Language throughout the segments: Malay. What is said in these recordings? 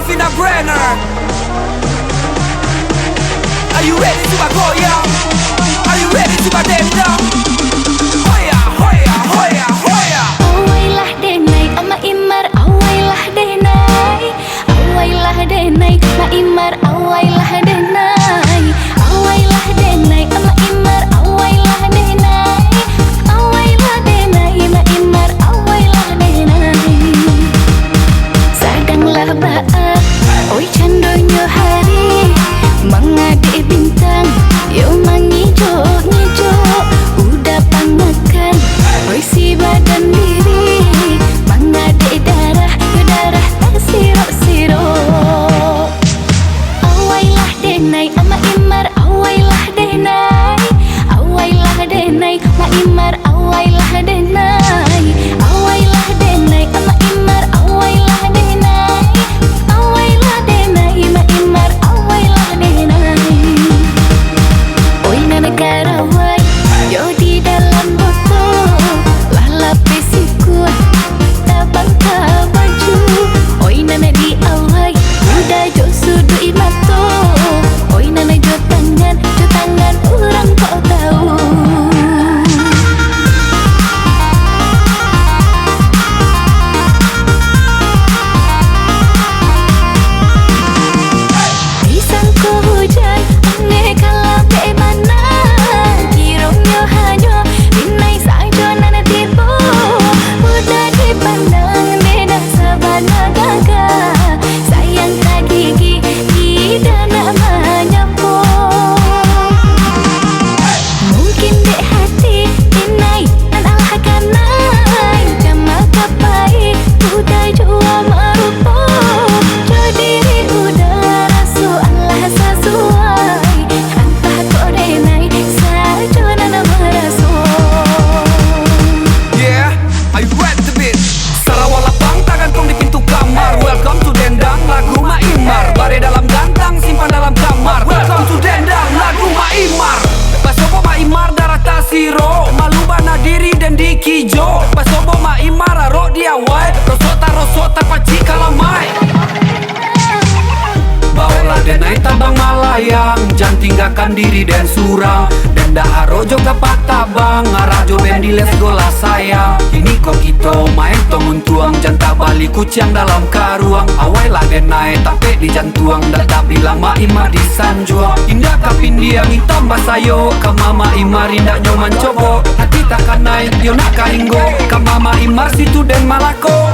Alvin Brenner. Are you ready to goyang? Are you ready to dendang? Hoya, hoya, hoya, hoya. Awailah denai ama imar, awailah denai, awailah denai ma imar, awailah denai, awailah denai ama imar, awailah denai, awailah denai ma imar, awailah denai. Sadanglah ba'a, oi candonya hari, mengadik bintang, yo mangijo-ngijo, udah pangakan, oi si badan diri, mengadik darah, ke darah tak sirok-sirok. Awailah denai ama imar, awailah denai, awailah denai ma imar, awailah denai, awailah denai ama imar, awailah denai, awailah denai ma imar, awailah denai. Oi negara wai, yo di dalam botol, lah lapisi kuat, tabang baju. Oi nana di awai, udah jo sudut mato. Oi nana jo tangan orang kau tahu. Disangko hujan, aneh kalau bagaimana. Kirongnya hanya dinai saja nana tipu. Udah dipandang beda sabana gagah. Sayang tak gigi, tidak namanya pun. Mungkin dek hati dinai dan Allah kanai. Jamal kapai, udah jua marupo. Jodiri udah rasu Allah sesuai. Entah kau denai saja nana merasu. Yeah, I read the beat. Sarawak lapang tangan kong di pintu kamar. Welcome to Dendang, lagu Maimar. Bare dalam gantang, simpan dalam kamar. Welcome to Dendang, lagu Maimar. Pasobo Maimar darah tasiro, malu bana diri dan dikijo. Pasobo Maimar aro diawai, rosota paci kalamai. Bawalah denai tabang malayang, jangan tinggalkan diri dan surang. Dan daharo juga patabang, ngarajo bendi let's go lah sayang. Ini kok kita main tongun tuang, janta balik kucing dalam karuang. Awailah denai tapi di jantuang, dan tak bilang Maimar di sanjuang. Indah kapin dia hitam basayo, kama Maimar indah nyoman cobo. Hati takkan naik, dia nak kainggo, kama Maimar situ dan Malako.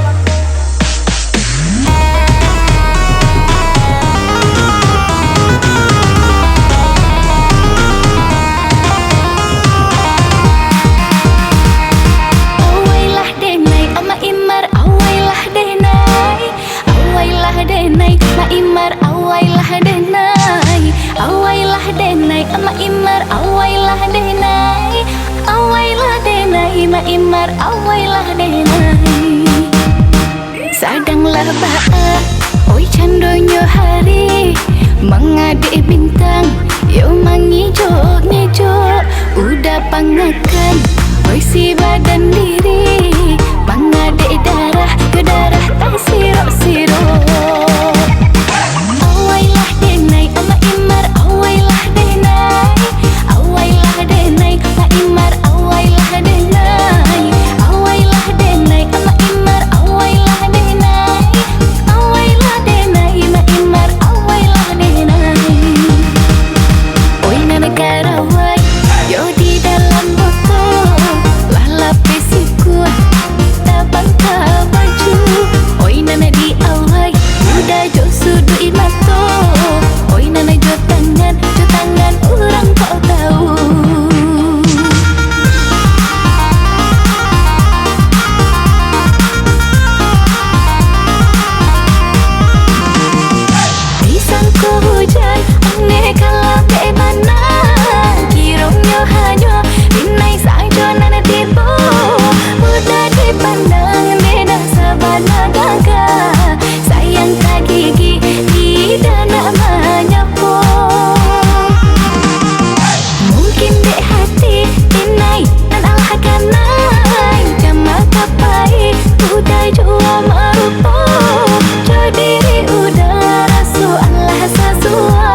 Awailah denai ama imar, awailah denai, awailah denai ma imar, awailah denai, awailah denai ama imar, awailah denai, awailah denai ma imar, awailah denai. Sadanglah ba'a, oi candonya hari, mengadik bintang, yo mangijo-ngijo, udah pangakan, oi si badan diri, mengadik darah, ke darah tak sirok-sirok. Awailah denai ama imar, awailah denai, awailah denai ma imar, awailah denai, awailah denai ama imar, awailah denai, awailah denai ma imar, awailah denai. Oi negara wai, yo di dalam botol. sesuai